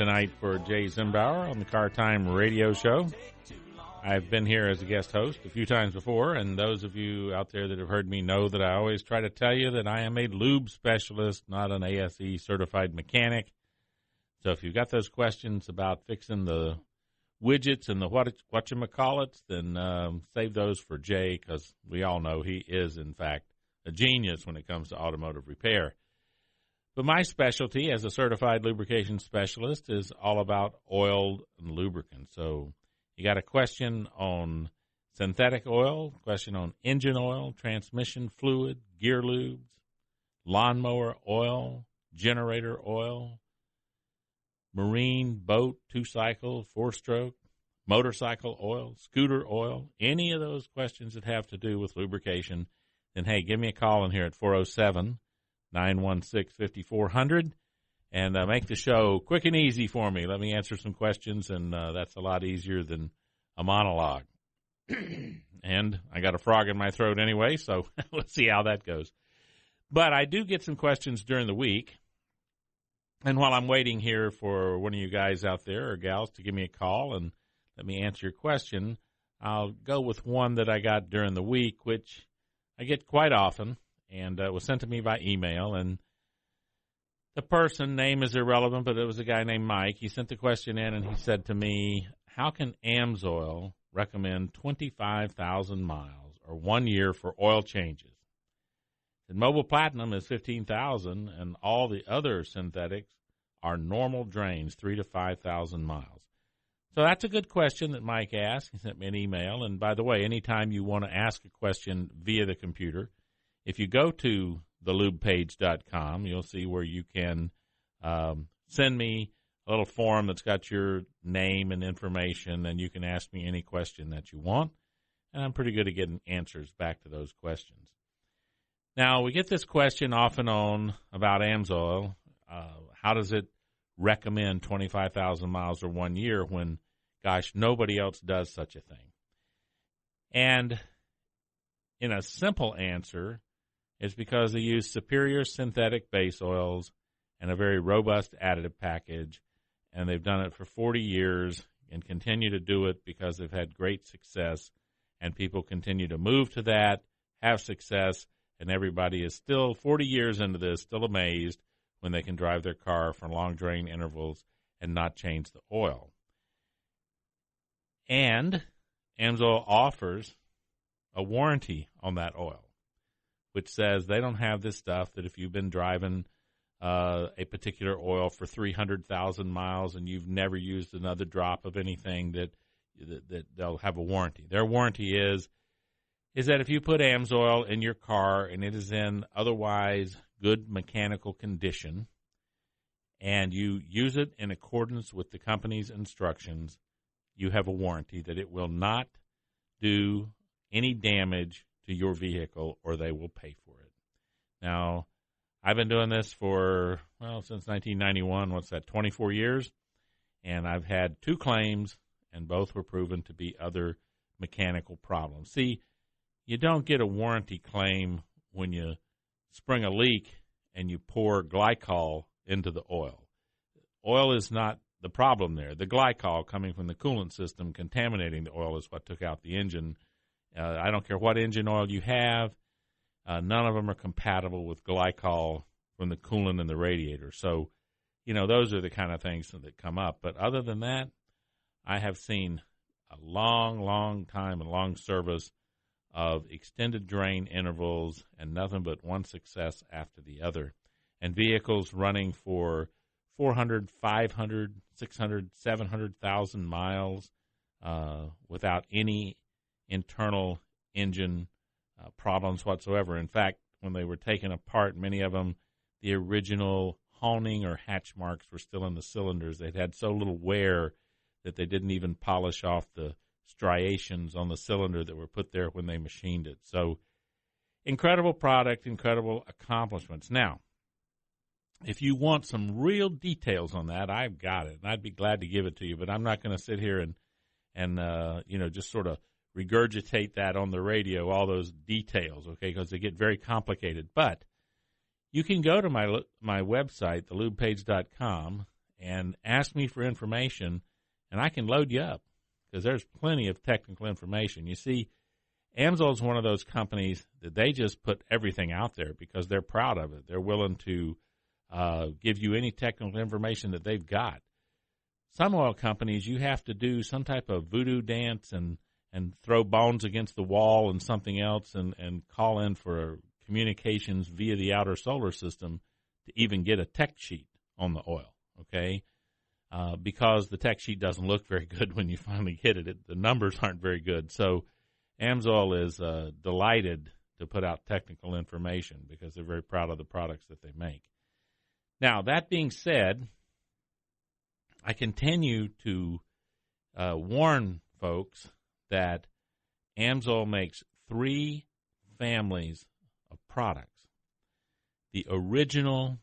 Tonight for Jay Zimbauer on the Car Time Radio Show. I've been here as a guest host a few times before, and those of you out there that have heard me know that I always try to tell you that I am a lube specialist, not an ASE certified mechanic. So if you've got those questions about fixing the widgets and the whatchamacallits, then save those for Jay, because we all know he is, in fact, a genius when it comes to automotive repair. But my specialty as a certified lubrication specialist is all about oil and lubricant. So you got a question on synthetic oil, question on engine oil, transmission fluid, gear lubes, lawnmower oil, generator oil, marine, boat, 2-cycle, 4-stroke, motorcycle oil, scooter oil, any of those questions that have to do with lubrication, then, hey, give me a call in here at 407-916-5400 and make the show quick and easy for me. Let me answer some questions, and that's a lot easier than a monologue. And I got a frog in my throat anyway, so let's see how that goes. But I do get some questions during the week. And while I'm waiting here for one of you guys out there or gals to give me a call and let me answer your question, I'll go with one that I got during the week, which I get quite often, and it was sent to me by email. And the person, name is irrelevant, but it was a guy named Mike. He sent the question in, and he said to me, how can Amsoil recommend 25,000 miles or 1 year for oil changes? And Mobile Platinum is 15,000, and all the other synthetics are normal drains, 3,000 to 5,000 miles. So that's a good question that Mike asked. He sent me an email. And by the way, anytime you want to ask a question via the computer, if you go to thelubepage.com, you'll see where you can send me a little form that's got your name and information, and you can ask me any question that you want. And I'm pretty good at getting answers back to those questions. Now, we get this question off and on about Amsoil. How does it recommend 25,000 miles or 1 year when, gosh, nobody else does such a thing? And in a simple answer, it's because they use superior synthetic base oils and a very robust additive package, and they've done it for 40 years and continue to do it because they've had great success, and people continue to move to that, have success, and everybody is still, 40 years into this, still amazed when they can drive their car for long drain intervals and not change the oil. And Amsoil offers a warranty on that oil, which says they don't have this stuff that if you've been driving a particular oil for 300,000 miles and you've never used another drop of anything, that they'll have a warranty. Their warranty is that if you put Amsoil in your car and it is in otherwise good mechanical condition and you use it in accordance with the company's instructions, you have a warranty that it will not do any damage to your vehicle, or they will pay for it. Now, I've been doing this for, since 1991. What's that, 24 years? And I've had 2 claims, and both were proven to be other mechanical problems. See, you don't get a warranty claim when you spring a leak and you pour glycol into the oil. Oil is not the problem there. The glycol coming from the coolant system contaminating the oil is what took out the engine. I don't care what engine oil you have. None of them are compatible with glycol from the coolant in the radiator. So, those are the kind of things that come up. But other than that, I have seen a long, long time and long service of extended drain intervals and nothing but one success after the other. And vehicles running for 400, 500, 600, 700,000 miles without any internal engine problems whatsoever. In fact, when they were taken apart, many of them, the original honing or hatch marks were still in the cylinders. They'd had so little wear that they didn't even polish off the striations on the cylinder that were put there when they machined it. So, incredible product, incredible accomplishments. Now, if you want some real details on that, I've got it, and I'd be glad to give it to you, but I'm not going to sit here and just sort of regurgitate that on the radio, all those details, okay, because they get very complicated. But you can go to my website, thelubepage.com, and ask me for information, and I can load you up because there's plenty of technical information. You see, Amsoil is one of those companies that they just put everything out there because they're proud of it. They're willing to give you any technical information that they've got. Some oil companies, you have to do some type of voodoo dance and throw bones against the wall and something else and call in for communications via the outer solar system to even get a tech sheet on the oil, okay? Because the tech sheet doesn't look very good when you finally get it. The numbers aren't very good. So Amsoil is delighted to put out technical information because they're very proud of the products that they make. Now, that being said, I continue to warn folks that Amsoil makes 3 families of products. The original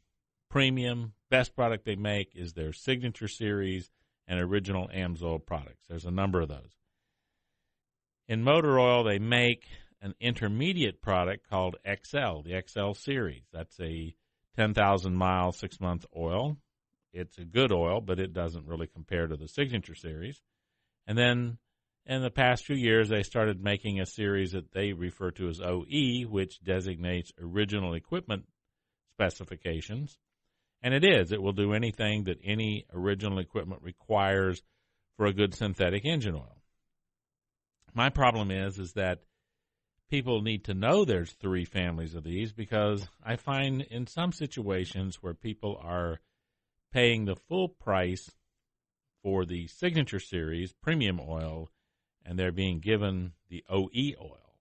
premium best product they make is their Signature Series and original Amsoil products. There's a number of those. In motor oil, they make an intermediate product called XL, the XL Series. That's a 10,000-mile, 6-month oil. It's a good oil, but it doesn't really compare to the Signature Series. And then in the past few years, they started making a series that they refer to as OE, which designates original equipment specifications. And it is. It will do anything that any original equipment requires for a good synthetic engine oil. My problem is that people need to know there's 3 families of these because I find in some situations where people are paying the full price for the Signature Series premium oil and they're being given the OE oil.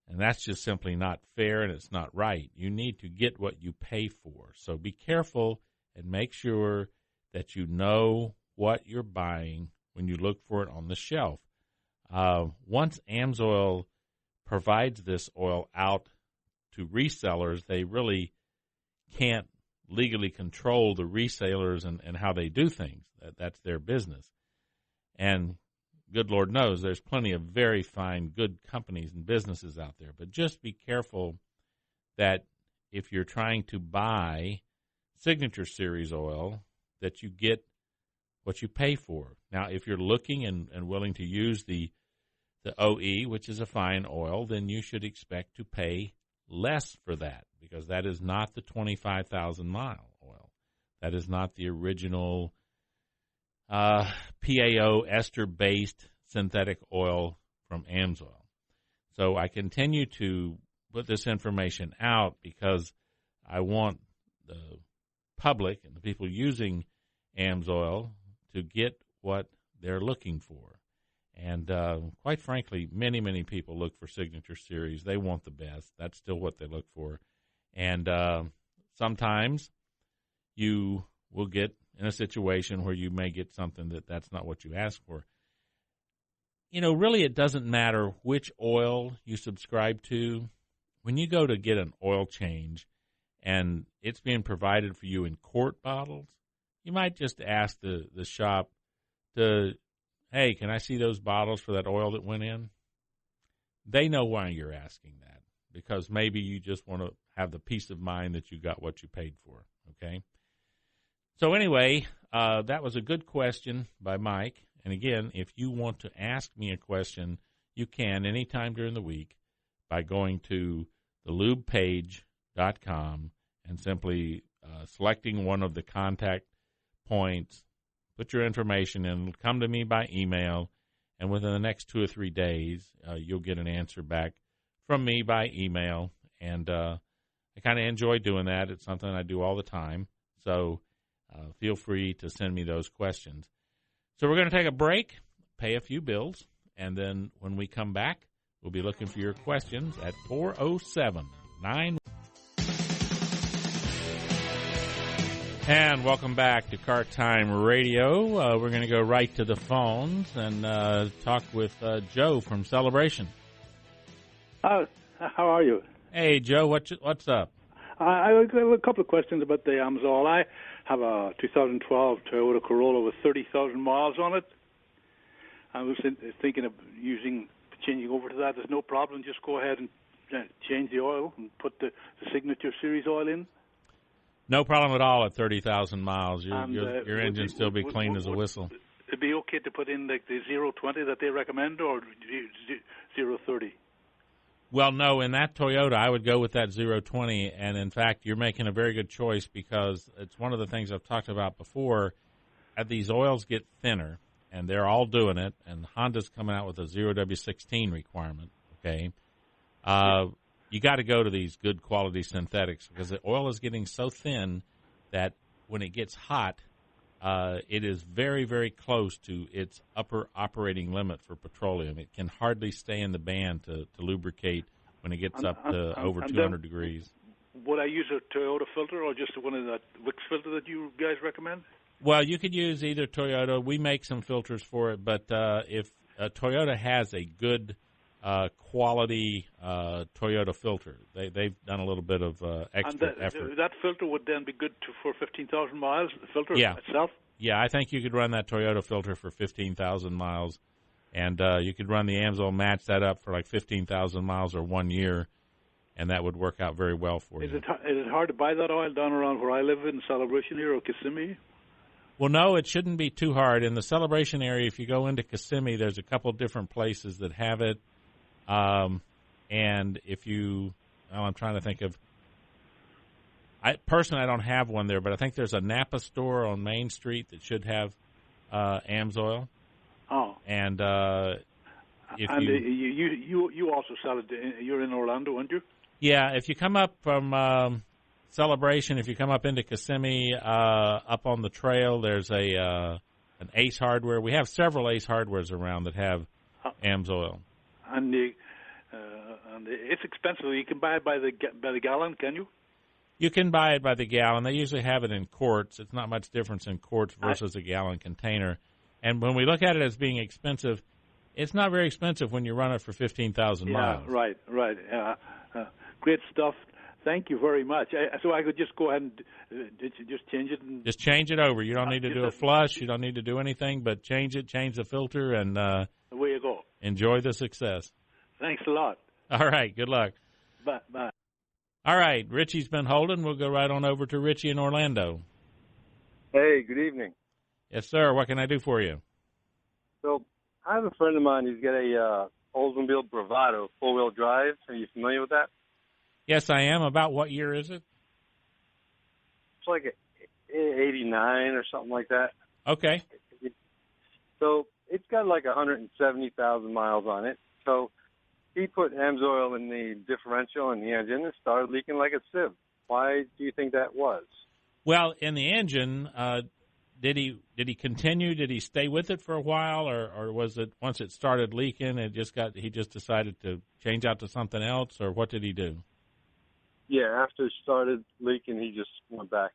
And that's just simply not fair and it's not right. You need to get what you pay for. So be careful and make sure that you know what you're buying when you look for it on the shelf. Once Amsoil provides this oil out to resellers, they really can't legally control the resellers and how they do things. That's their business. And good Lord knows there's plenty of very fine, good companies and businesses out there. But just be careful that if you're trying to buy Signature Series oil, that you get what you pay for. Now, if you're looking and willing to use the OE, which is a fine oil, then you should expect to pay less for that because that is not the 25,000-mile oil. That is not the original PAO ester-based synthetic oil from Amsoil. So I continue to put this information out because I want the public and the people using Amsoil to get what they're looking for. And quite frankly, many, many people look for Signature Series. They want the best. That's still what they look for. And sometimes you will get in a situation where you may get something that's not what you asked for. You know, really it doesn't matter which oil you subscribe to. When you go to get an oil change and it's being provided for you in quart bottles, you might just ask the shop to, hey, can I see those bottles for that oil that went in? They know why you're asking that because maybe you just want to have the peace of mind that you got what you paid for, okay? So anyway, that was a good question by Mike. And again, if you want to ask me a question, you can anytime during the week by going to thelubepage.com and simply selecting one of the contact points. Put your information in, come to me by email, and within the next 2 or 3 days, you'll get an answer back from me by email. And I kind of enjoy doing that. It's something I do all the time. So feel free to send me those questions. So we're going to take a break, pay a few bills, and then when we come back, we'll be looking for your questions at 407-9. And welcome back to Car Time Radio. We're going to go right to the phones and talk with Joe from Celebration. How are you? Hey, Joe, what's up? I have a couple of questions about the Amsoil. I have a 2012 Toyota Corolla with 30,000 miles on it. I was thinking of changing over to that. There's no problem. Just go ahead and change the oil and put the Signature Series oil in. No problem at all at 30,000 miles. And, Your engine still be clean as a whistle. It'd be okay to put in like the 020 that they recommend, or 030? Well, no, in that Toyota, I would go with that 020, and in fact, you're making a very good choice because it's one of the things I've talked about before. As these oils get thinner, and they're all doing it, and Honda's coming out with a 0W16 requirement, okay, you got to go to these good quality synthetics because the oil is getting so thin that when it gets hot, it is very, very close to its upper operating limit for petroleum. It can hardly stay in the band to lubricate when it gets up to over 200 degrees. Would I use a Toyota filter or just one of that Wix filter that you guys recommend? Well, you could use either Toyota. We make some filters for it, but if Toyota has a good quality Toyota filter, they've done a little bit of extra effort. That filter would then be good for 15,000 miles, the filter itself? Yeah, I think you could run that Toyota filter for 15,000 miles, and you could run the Amsoil, match that up for like 15,000 miles or 1 year, and that would work out very well for you. Is it hard to buy that oil down around where I live in Celebration here or Kissimmee? Well, no, it shouldn't be too hard. In the Celebration area, if you go into Kissimmee, there's a couple different places that have it. And if you, I'm trying to think of, I don't have one there, but I think there's a Napa store on Main Street that should have Amsoil. Oh. And you also sell it. You're in Orlando, aren't you? Yeah, if you come up from Celebration, if you come up into Kissimmee, up on the trail, there's an Ace Hardware. We have several Ace Hardwares around that have Amsoil. And it's expensive. You can buy it by the gallon, can you? You can buy it by the gallon. They usually have it in quarts. It's not much difference in quarts versus a gallon container. And when we look at it as being expensive, it's not very expensive when you run it for 15,000 miles. Right. Great stuff. Thank you very much. So I could just go ahead and just change it? Just change it over. You don't need to do a flush. You don't need to do anything but change it, change the filter, and away you go. Enjoy the success. Thanks a lot. All right. Good luck. Bye. All right. Richie's been holding. We'll go right on over to Richie in Orlando. Hey, good evening. Yes, sir. What can I do for you? So I have a friend of mine who's got a Oldsmobile Bravado four-wheel drive. Are you familiar with that? Yes, I am. About what year is it? It's like 89 or something like that. Okay. So it's got like 170,000 miles on it. So he put Amsoil in the differential in the engine and started leaking like a sieve. Why do you think that was? Well, in the engine, did he continue? Did he stay with it for a while, or was it once it started leaking, he just decided to change out to something else, or what did he do? Yeah, after it started leaking, he just went back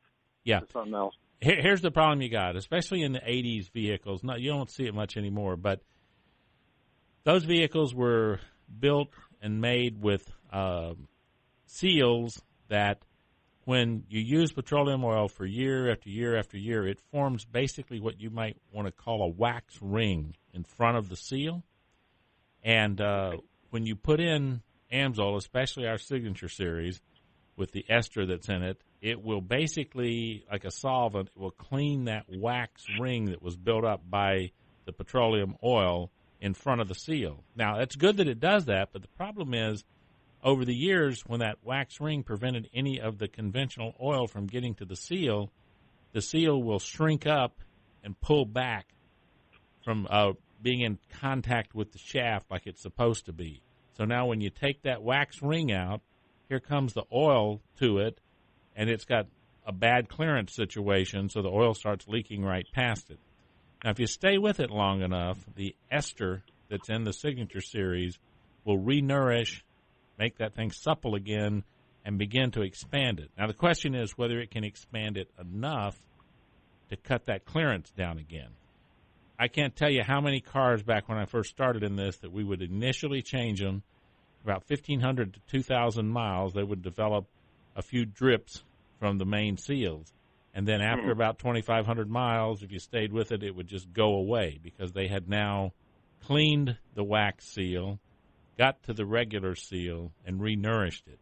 to something else. Here's the problem you got, especially in the 80s vehicles. No, you don't see it much anymore, but those vehicles were built and made with seals that when you use petroleum oil for year after year after year, it forms basically what you might want to call a wax ring in front of the seal. And when you put in Amsoil, especially our Signature Series, with the ester that's in it, it will basically, like a solvent, it will clean that wax ring that was built up by the petroleum oil in front of the seal. Now, it's good that it does that, but the problem is, over the years, when that wax ring prevented any of the conventional oil from getting to the seal will shrink up and pull back from being in contact with the shaft like it's supposed to be. So now when you take that wax ring out, here comes the oil to it, and it's got a bad clearance situation, so the oil starts leaking right past it. Now, if you stay with it long enough, the ester that's in the Signature Series will re-nourish, make that thing supple again, and begin to expand it. Now, the question is whether it can expand it enough to cut that clearance down again. I can't tell you how many cars back when I first started in this that we would initially change them. About 1,500 to 2,000 miles, they would develop a few drips from the main seals. And then after about 2,500 miles, if you stayed with it, it would just go away because they had now cleaned the wax seal, got to the regular seal, and re-nourished it.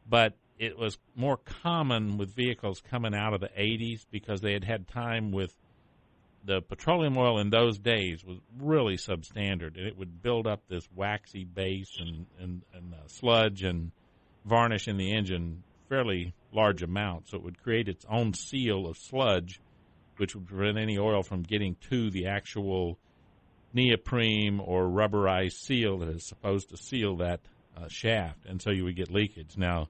But it was more common with vehicles coming out of the 80s because they had had time with the petroleum oil in those days was really substandard, and it would build up this waxy base and sludge and varnish in the engine fairly large amounts. So it would create its own seal of sludge, which would prevent any oil from getting to the actual neoprene or rubberized seal that is supposed to seal that shaft, and so you would get leakage. Now,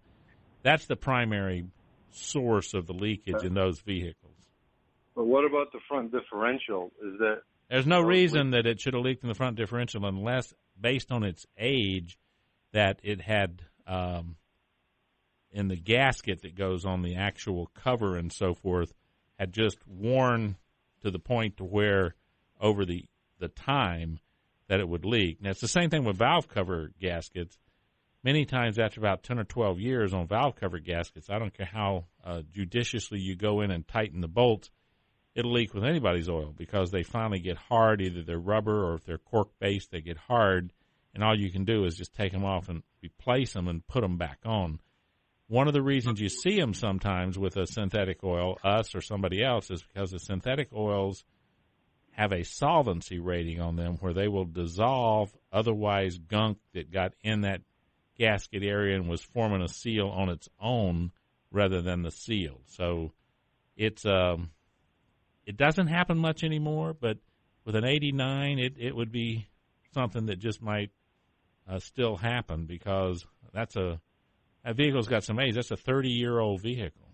that's the primary source of the leakage in those vehicles. But what about the front differential? There's no reason that it should have leaked in the front differential unless, based on its age, that it had in the gasket that goes on the actual cover and so forth, had just worn to the point to where over the time that it would leak. Now, it's the same thing with valve cover gaskets. Many times after about 10 or 12 years on valve cover gaskets, I don't care how judiciously you go in and tighten the bolts, it'll leak with anybody's oil because they finally get hard. Either they're rubber or if they're cork-based, they get hard, and all you can do is just take them off and replace them and put them back on. One of the reasons you see them sometimes with a synthetic oil, us or somebody else, is because the synthetic oils have a solvency rating on them where they will dissolve otherwise gunk that got in that gasket area and was forming a seal on its own rather than the seal. So it's it doesn't happen much anymore, but with an 89, it would be something that just might still happen because that vehicle's got some age. That's a 30-year-old vehicle.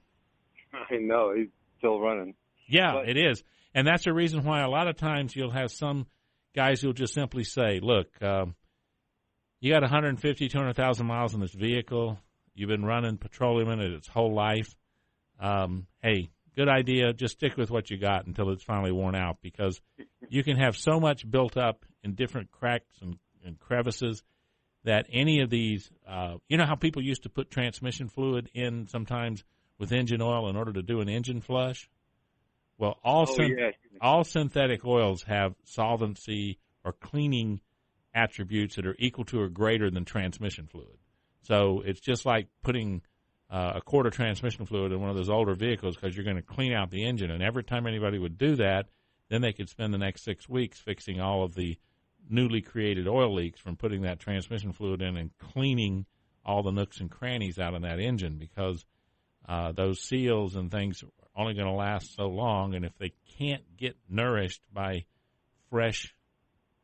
I know. He's still running. Yeah, it is. And that's the reason why a lot of times you'll have some guys who'll just simply say, look, you got 150, 200,000 miles in this vehicle. You've been running petroleum in it its whole life. Hey, good idea. Just stick with what you got until it's finally worn out because you can have so much built up in different cracks and crevices that any of these, you know how people used to put transmission fluid in sometimes with engine oil in order to do an engine flush? Well, all synthetic oils have solvency or cleaning attributes that are equal to or greater than transmission fluid. So it's just like putting a quart of transmission fluid in one of those older vehicles because you're going to clean out the engine. And every time anybody would do that, then they could spend the next 6 weeks fixing all of the newly created oil leaks from putting that transmission fluid in and cleaning all the nooks and crannies out of that engine because those seals and things are only going to last so long. And if they can't get nourished by fresh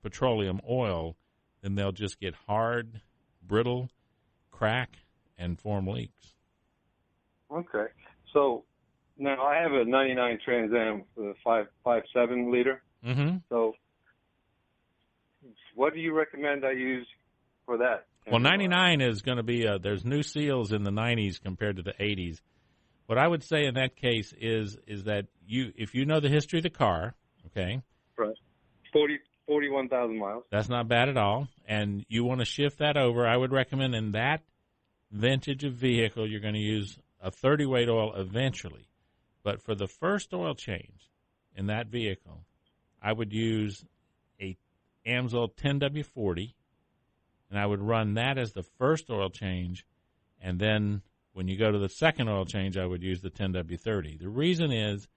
petroleum oil, then they'll just get hard, brittle, crack, and form leaks. Okay. So now I have a 99 Trans Am with a 5.7 liter. Mm-hmm. So what do you recommend I use for that? Well, 99 is going to be, there's new seals in the 90s compared to the 80s. What I would say in that case is that if you know the history of the car, okay? Right. 41,000 miles. That's not bad at all. And you want to shift that over. I would recommend in that vintage of vehicle, you're going to use a 30-weight oil eventually. But for the first oil change in that vehicle, I would use a Amsoil 10W40, and I would run that as the first oil change. And then when you go to the second oil change, I would use the 10W30. The reason is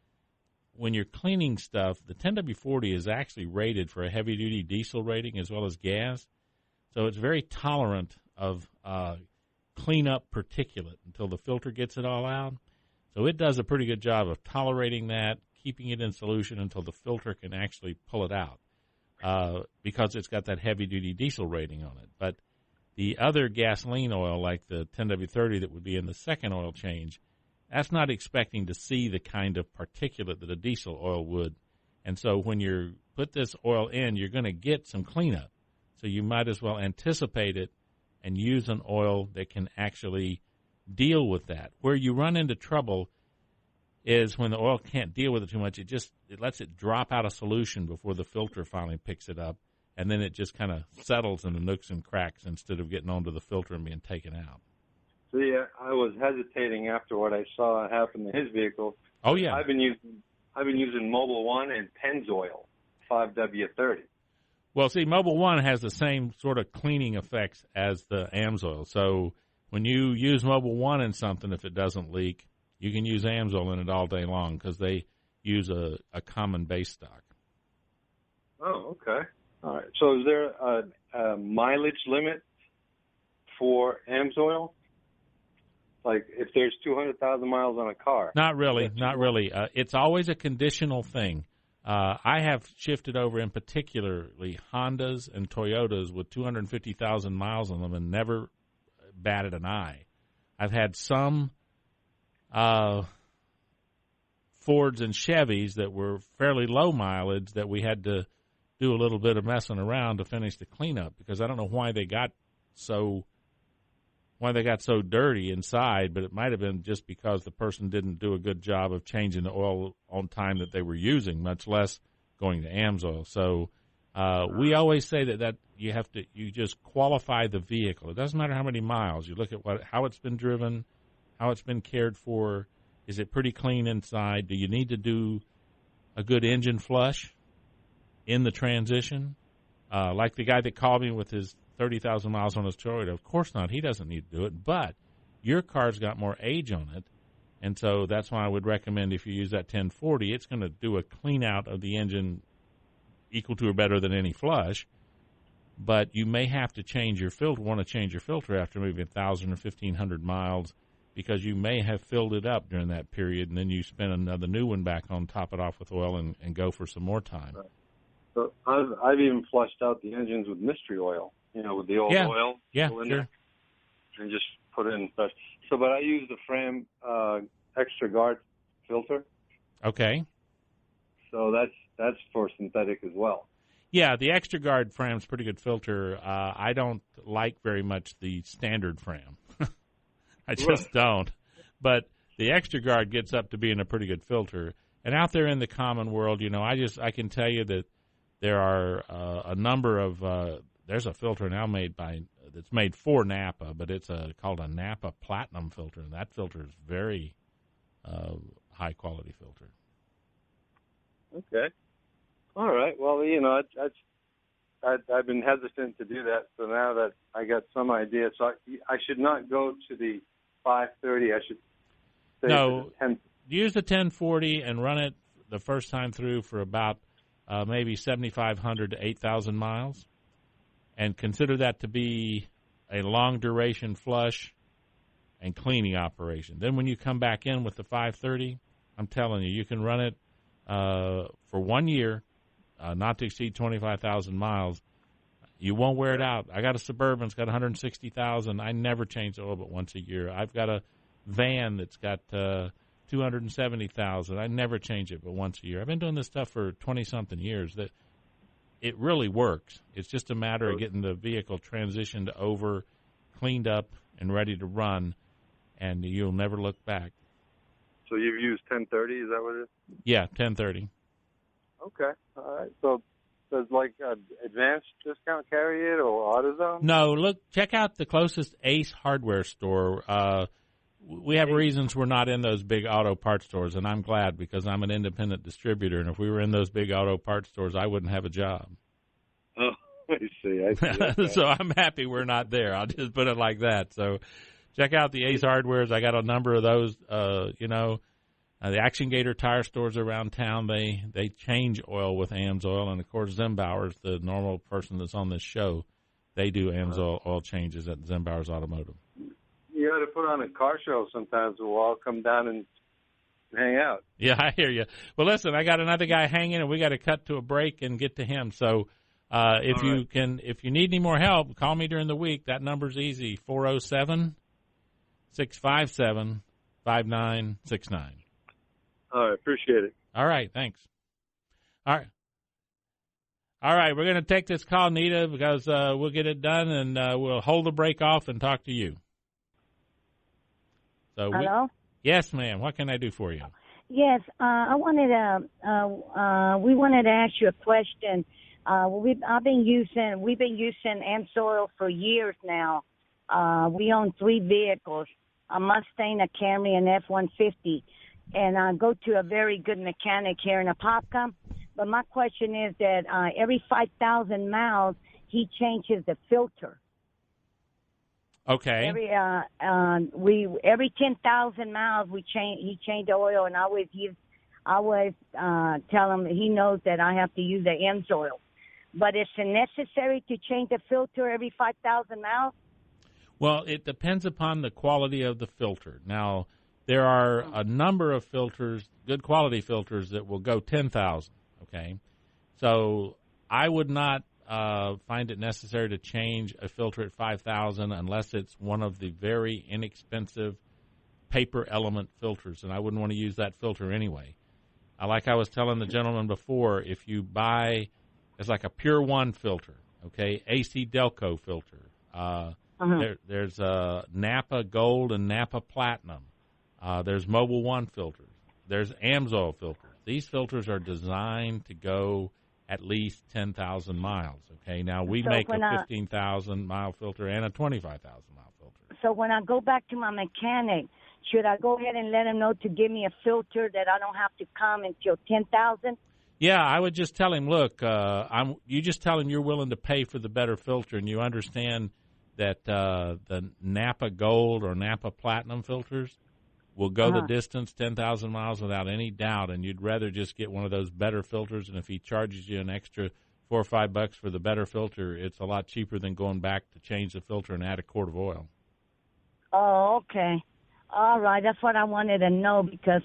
when you're cleaning stuff, the 10W40 is actually rated for a heavy-duty diesel rating as well as gas. So it's very tolerant of cleanup particulate until the filter gets it all out. So it does a pretty good job of tolerating that, keeping it in solution until the filter can actually pull it out because it's got that heavy-duty diesel rating on it. But the other gasoline oil, like the 10W30 that would be in the second oil change, that's not expecting to see the kind of particulate that a diesel oil would. And so when you put this oil in, you're going to get some cleanup. So you might as well anticipate it and use an oil that can actually deal with that. Where you run into trouble is when the oil can't deal with it too much. It lets it drop out of solution before the filter finally picks it up, and then it just kind of settles in the nooks and cracks instead of getting onto the filter and being taken out. See, I was hesitating after what I saw happen to his vehicle. Oh yeah, I've been using Mobil 1 and Pennzoil 5W30. Well, see, Mobil 1 has the same sort of cleaning effects as the Amsoil. So when you use Mobil 1 in something, if it doesn't leak, you can use Amsoil in it all day long because they use a common base stock. Oh, okay. All right. So is there a mileage limit for Amsoil? Like if there's 200,000 miles on a car? Not really. It's always a conditional thing. I have shifted over in particularly Hondas and Toyotas with 250,000 miles on them and never batted an eye. I've had some Fords and Chevys that were fairly low mileage that we had to do a little bit of messing around to finish the cleanup because I don't know why they got so dirty inside, but it might have been just because the person didn't do a good job of changing the oil on time that they were using, much less going to Amsoil. So we always say that you just qualify the vehicle. It doesn't matter how many miles. You look at how it's been driven, how it's been cared for. Is it pretty clean inside? Do you need to do a good engine flush in the transition? Like the guy that called me with his 30,000 miles on his Toyota. Of course not. He doesn't need to do it. But your car's got more age on it, and so that's why I would recommend if you use that 1040, it's going to do a clean out of the engine equal to or better than any flush. But you may have to change your filter. Want to change your filter after maybe 1,000 or 1,500 miles because you may have filled it up during that period, and then you spin another new one back on, top it off with oil, and go for some more time. Right. So I've even flushed out the engines with mystery oil. With the old oil. Yeah, sure. There, and just put it in fresh. So, but I use the Fram Extra Guard filter. Okay. So that's for synthetic as well. Yeah, the Extra Guard Fram's pretty good filter. I don't like very much the standard Fram. I just don't. But the Extra Guard gets up to being a pretty good filter. And out there in the common world, I can tell you that there are a number of there's a filter now that's made for Napa, but it's called a Napa Platinum filter, and that filter is very high quality filter. Okay. All right. Well, I've been hesitant to do that, so now that I got some idea, so I should not go to the 530. I should stay to the 10. Use the 1040 and run it the first time through for about maybe 7,500 to 8,000 miles. And consider that to be a long-duration flush and cleaning operation. Then when you come back in with the 530, I'm telling you, you can run it for 1 year, not to exceed 25,000 miles. You won't wear it out. I got a Suburban. It's got 160,000. I never change the oil but once a year. I've got a van that's got 270,000. I never change it but once a year. I've been doing this stuff for 20-something years. It really works. It's just a matter of getting the vehicle transitioned over, cleaned up, and ready to run, and you'll never look back. So you've used 1030, is that what it is? Yeah, 1030. Okay. All right. So does Advanced Discount carry it or AutoZone? No, look, check out the closest Ace hardware store. We have reasons we're not in those big auto parts stores, and I'm glad because I'm an independent distributor, and if we were in those big auto parts stores, I wouldn't have a job. Oh, I see. Okay. So I'm happy we're not there. I'll just put it like that. So check out the Ace Hardwares. I got a number of those. The Action Gator tire stores around town, they change oil with Amsoil, and, of course, Zimbauer's, the normal person that's on this show, they do Amsoil oil changes at Zimbauer's Automotive. You got to put on a car show sometimes. We'll all come down and hang out. Yeah, I hear you. Well, listen, I got another guy hanging, and we got to cut to a break and get to him. So if you need any more help, call me during the week. That number's easy, 407-657-5969. All right, appreciate it. All right, thanks. All right, we're going to take this call, Nita, because we'll get it done, and we'll hold the break off and talk to you. So Hello? Yes, ma'am. What can I do for you? Yes, I wanted we wanted to ask you a question. We've been using Amsoil for years now. We own 3 vehicles, a Mustang, a Camry, and F-150. And I go to a very good mechanic here in Apopka. But my question is that every 5,000 miles, he changes the filter. Okay. Every 10,000 miles he changed the oil, and I always tell him he knows that I have to use the Amsoil. But is it necessary to change the filter every 5,000 miles? Well, it depends upon the quality of the filter. Now, there are a number of filters, good quality filters, that will go 10,000, okay? So I would not find it necessary to change a filter at 5,000 unless it's one of the very inexpensive paper element filters, and I wouldn't want to use that filter anyway. Like I was telling the gentleman before, if you buy, it's like a Pure One filter, okay, AC Delco filter. There's Napa Gold and Napa Platinum. There's Mobile One filters. There's Amsoil filters. These filters are designed to go at least 10,000 miles, okay? Now, we make a 15,000-mile filter and a 25,000-mile filter. So when I go back to my mechanic, should I go ahead and let him know to give me a filter that I don't have to come until 10,000? Yeah, I would just tell him, look, you just tell him you're willing to pay for the better filter, and you understand that the Napa Gold or Napa Platinum filters will go the distance 10,000 miles without any doubt, and you'd rather just get one of those better filters, and if he charges you an extra $4 or $5 for the better filter, it's a lot cheaper than going back to change the filter and add a quart of oil. Oh, okay. All right, that's what I wanted to know, because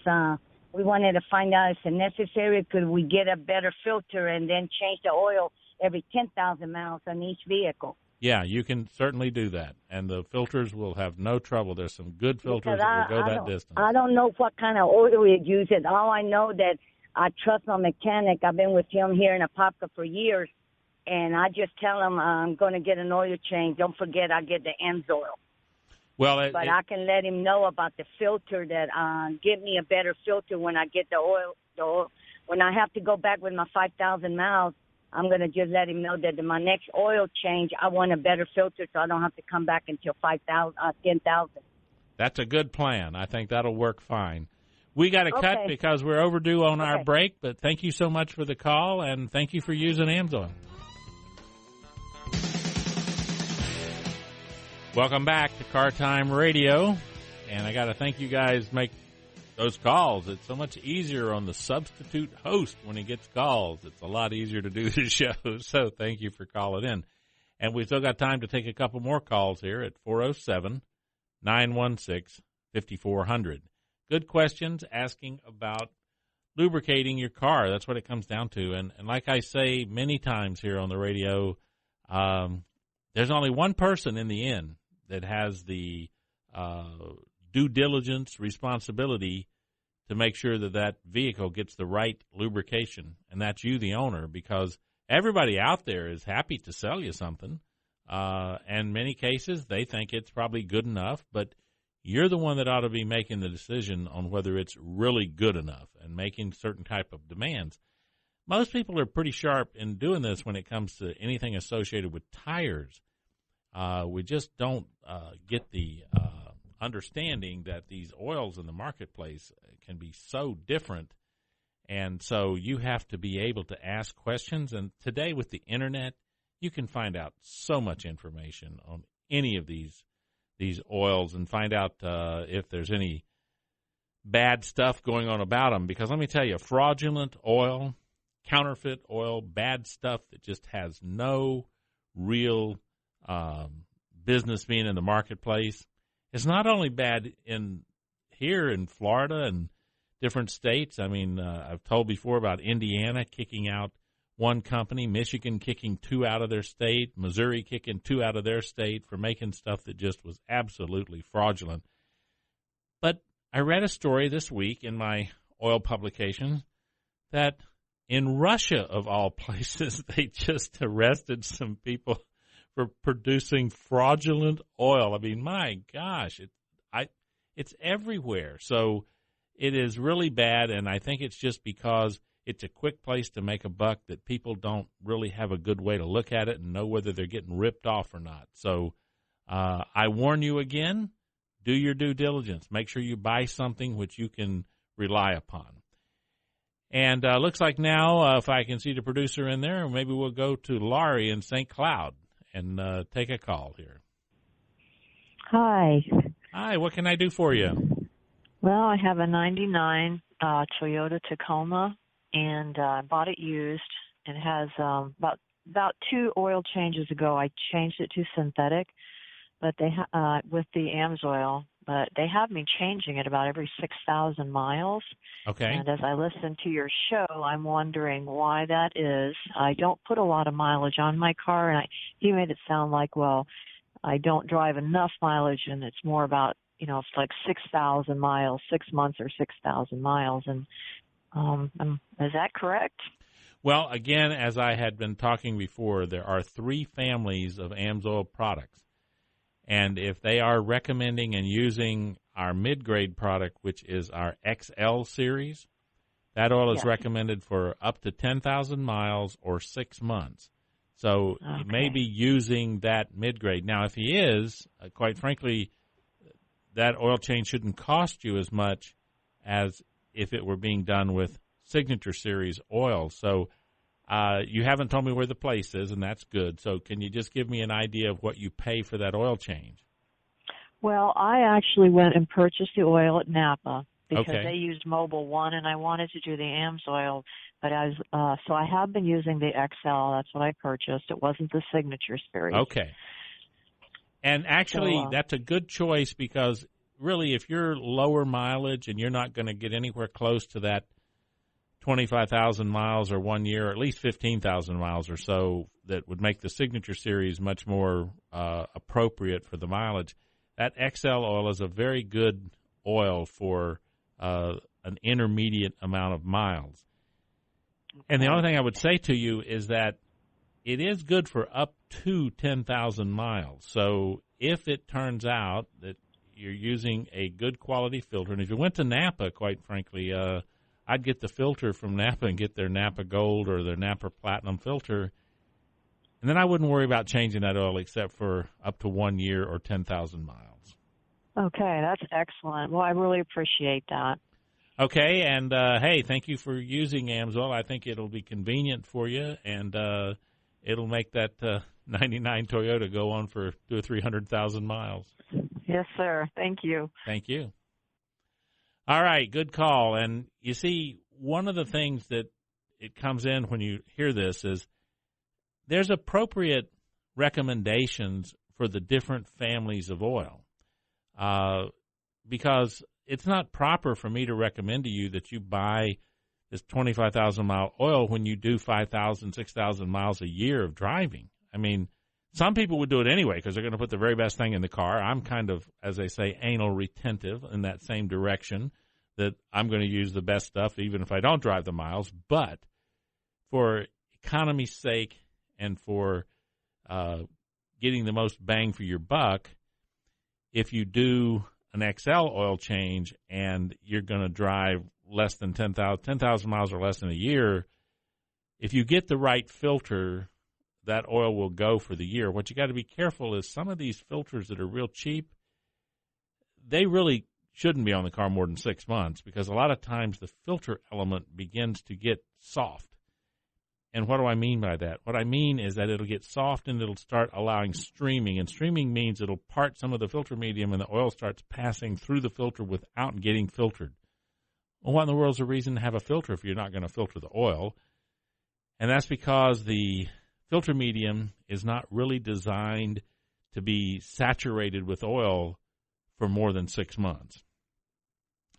we wanted to find out if it's necessary, could we get a better filter and then change the oil every 10,000 miles on each vehicle. Yeah, you can certainly do that, and the filters will have no trouble. There's some good filters that will go that distance. I don't know what kind of oil it uses. All I know that I trust my mechanic. I've been with him here in Apopka for years, and I just tell him I'm going to get an oil change. Don't forget I get the Amsoil. Well, but I can let him know about the filter that give me a better filter when I get the oil. When I have to go back with my 5,000 miles, I'm going to just let him know that in my next oil change, I want a better filter so I don't have to come back until 10,000. That's a good plan. I think that'll work fine. We got to cut because we're overdue on our break, but thank you so much for the call, and thank you for using Amsoil. Welcome back to Car Time Radio, and I got to thank you guys make those calls. It's so much easier on the substitute host when he gets calls. It's a lot easier to do the show, so thank you for calling in. And we've still got time to take a couple more calls here at 407-916-5400. Good questions asking about lubricating your car. That's what it comes down to. And like I say many times here on the radio, there's only one person in the end that has the due diligence responsibility to make sure that that vehicle gets the right lubrication, and that's you, the owner, because everybody out there is happy to sell you something. And in many cases, they think it's probably good enough, but you're the one that ought to be making the decision on whether it's really good enough and making certain type of demands. Most people are pretty sharp in doing this when it comes to anything associated with tires. We just don't get the understanding that these oils in the marketplace can be so different, and so you have to be able to ask questions. And today with the internet, you can find out so much information on any of these oils and find out if there's any bad stuff going on about them. Because let me tell you, fraudulent oil, counterfeit oil, bad stuff that just has no real business being in the marketplace. It's not only bad here in Florida and different states. I mean, I've told before about Indiana kicking out one company, Michigan kicking 2 out of their state, Missouri kicking 2 out of their state for making stuff that just was absolutely fraudulent. But I read a story this week in my oil publication that in Russia, of all places, they just arrested some people for producing fraudulent oil. I mean, my gosh, it's everywhere. So it is really bad, and I think it's just because it's a quick place to make a buck that people don't really have a good way to look at it and know whether they're getting ripped off or not. So I warn you again, do your due diligence. Make sure you buy something which you can rely upon. And looks like now, if I can see the producer in there, maybe we'll go to Laurie in St. Cloud and take a call here. Hi. Hi, what can I do for you? Well, I have a 99 Toyota Tacoma, and I bought it used. It has about 2 oil changes ago, I changed it to synthetic, but they with the Amsoil. But they have me changing it about every 6,000 miles. Okay. And as I listen to your show, I'm wondering why that is. I don't put a lot of mileage on my car, and he made it sound like, well, I don't drive enough mileage, and it's more about, it's like 6,000 miles, 6 months or 6,000 miles. And is that correct? Well, again, as I had been talking before, there are 3 families of Amsoil products. And if they are recommending and using our mid-grade product, which is our XL series, that oil is recommended for up to 10,000 miles or 6 months. So he may be using that mid-grade. Now, if he is, quite frankly, that oil change shouldn't cost you as much as if it were being done with Signature Series oil. So you haven't told me where the place is, and that's good. So can you just give me an idea of what you pay for that oil change? Well, I actually went and purchased the oil at Napa because Okay. they used Mobile One, and I wanted to do the Amsoil. But so I have been using the XL. That's what I purchased. It wasn't the Signature Series. Okay. And actually, that's a good choice because really, if you're lower mileage and you're not going to get anywhere close to that 25,000 miles or 1 year, or at least 15,000 miles or so, that would make the Signature Series much more appropriate for the mileage. That XL oil is a very good oil for an intermediate amount of miles. And the only thing I would say to you is that it is good for up to 10,000 miles. So if it turns out that you're using a good quality filter, and if you went to Napa, quite frankly, I'd get the filter from Napa and get their Napa Gold or their Napa Platinum filter, and then I wouldn't worry about changing that oil except for up to 1 year or 10,000 miles. Okay, that's excellent. Well, I really appreciate that. Okay, and hey, thank you for using Amsoil. I think it'll be convenient for you, and it'll make that 99 Toyota go on for 200,000 or 300,000 miles. Yes, sir. Thank you. Thank you. All right, good call. And you see, one of the things that it comes in when you hear this is there's appropriate recommendations for the different families of oil, because it's not proper for me to recommend to you that you buy this 25,000-mile oil when you do 5,000, 6,000 miles a year of driving. I mean, some people would do it anyway because they're going to put the very best thing in the car. I'm kind of, as they say, anal retentive in that same direction, that I'm going to use the best stuff even if I don't drive the miles. But for economy's sake and for getting the most bang for your buck, if you do an XL oil change and you're going to drive less than 10,000 miles or less than a year, if you get the right filter, that oil will go for the year. What you got to be careful is some of these filters that are real cheap, they really shouldn't be on the car more than 6 months because a lot of times the filter element begins to get soft. And what do I mean by that? What I mean is that it'll get soft and it'll start allowing streaming. And streaming means it'll part some of the filter medium and the oil starts passing through the filter without getting filtered. Well, what in the world is the reason to have a filter if you're not going to filter the oil? And that's because the filter medium is not really designed to be saturated with oil for more than 6 months.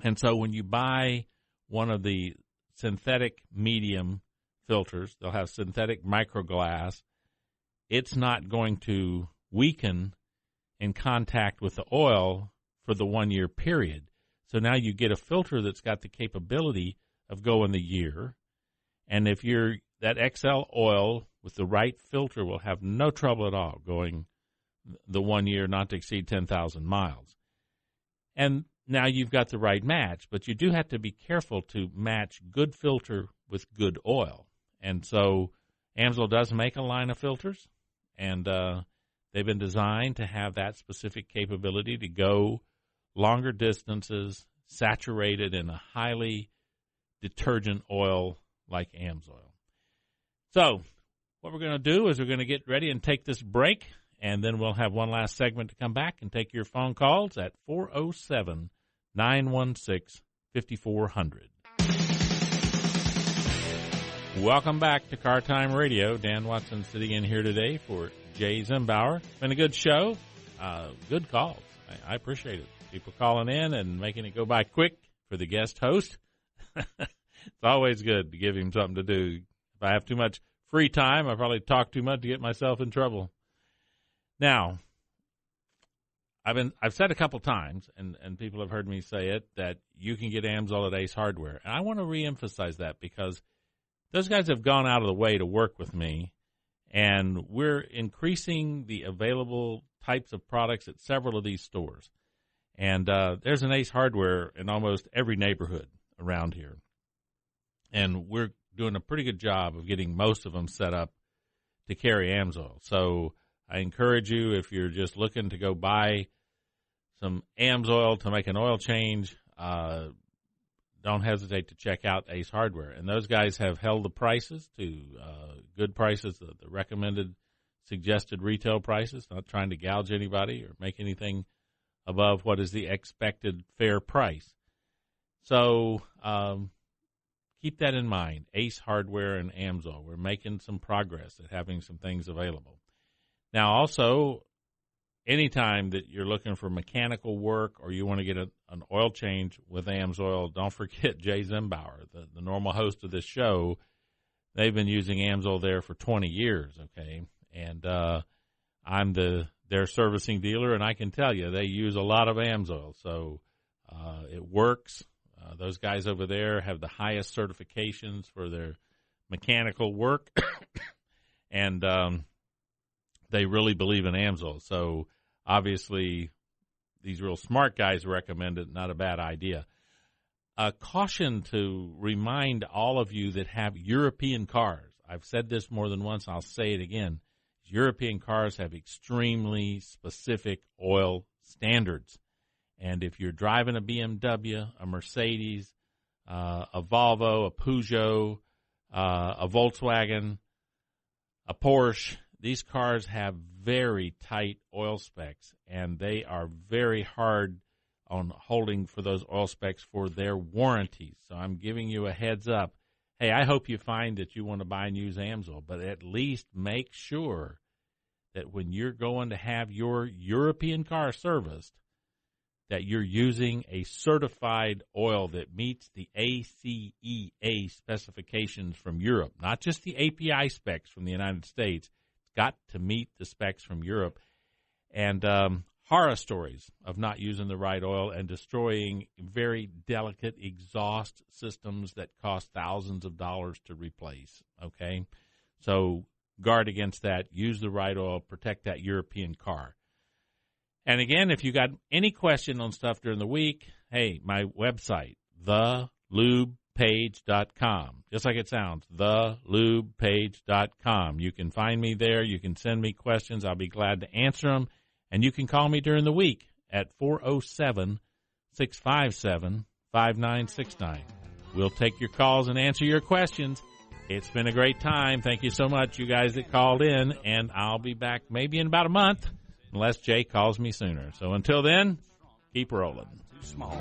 And so when you buy one of the synthetic medium filters, they'll have synthetic microglass, it's not going to weaken in contact with the oil for the 1 year period. So now you get a filter that's got the capability of going the year. And if that XL oil with the right filter will have no trouble at all going the 1 year, not to exceed 10,000 miles. And now you've got the right match, but you do have to be careful to match good filter with good oil. And so Amsoil does make a line of filters, and they've been designed to have that specific capability to go longer distances, saturated in a highly detergent oil like Amsoil. So what we're going to do is we're going to get ready and take this break, and then we'll have one last segment to come back and take your phone calls at 407-916-5400. Welcome back to Car Time Radio. Dan Watson sitting in here today for Jay Zimbauer. Been a good show. Good calls. I appreciate it. People calling in and making it go by quick for the guest host. It's always good to give him something to do. If I have too much free time, I probably talk too much to get myself in trouble. Now, I've said a couple times, and people have heard me say it, that you can get Amsoil at Ace Hardware. And I want to reemphasize that because those guys have gone out of the way to work with me, and we're increasing the available types of products at several of these stores. And there's an Ace Hardware in almost every neighborhood around here. And we're doing a pretty good job of getting most of them set up to carry Amsoil. So I encourage you, if you're just looking to go buy some Amsoil to make an oil change, don't hesitate to check out Ace Hardware. And those guys have held the prices to good prices, the recommended suggested retail prices, not trying to gouge anybody or make anything above what is the expected fair price. So keep that in mind, Ace Hardware and Amsoil. We're making some progress at having some things available. Now, also, anytime that you're looking for mechanical work or you want to get an oil change with Amsoil, don't forget Jay Zimbauer, the normal host of this show. They've been using Amsoil there for 20 years, okay? And I'm their servicing dealer, and I can tell you they use a lot of Amsoil, so it works. Those guys over there have the highest certifications for their mechanical work, and they really believe in Amsoil. So obviously these real smart guys recommend it, not a bad idea. A caution to remind all of you that have European cars. I've said this more than once. I'll say it again. European cars have extremely specific oil standards. And if you're driving a BMW, a Mercedes, a Volvo, a Peugeot, a Volkswagen, a Porsche, these cars have very tight oil specs, and they are very hard on holding for those oil specs for their warranties. So I'm giving you a heads up. Hey, I hope you find that you want to buy and use Amsoil, but at least make sure that when you're going to have your European car serviced, that you're using a certified oil that meets the ACEA specifications from Europe, not just the API specs from the United States. It's got to meet the specs from Europe. And horror stories of not using the right oil and destroying very delicate exhaust systems that cost thousands of dollars to replace, okay? So guard against that. Use the right oil. Protect that European car. And again, if you got any question on stuff during the week, hey, my website, thelubepage.com. Just like it sounds, thelubepage.com. You can find me there. You can send me questions. I'll be glad to answer them. And you can call me during the week at 407-657-5969. We'll take your calls and answer your questions. It's been a great time. Thank you so much, you guys that called in. And I'll be back maybe in about a month, unless Jay calls me sooner. So until then, keep rolling.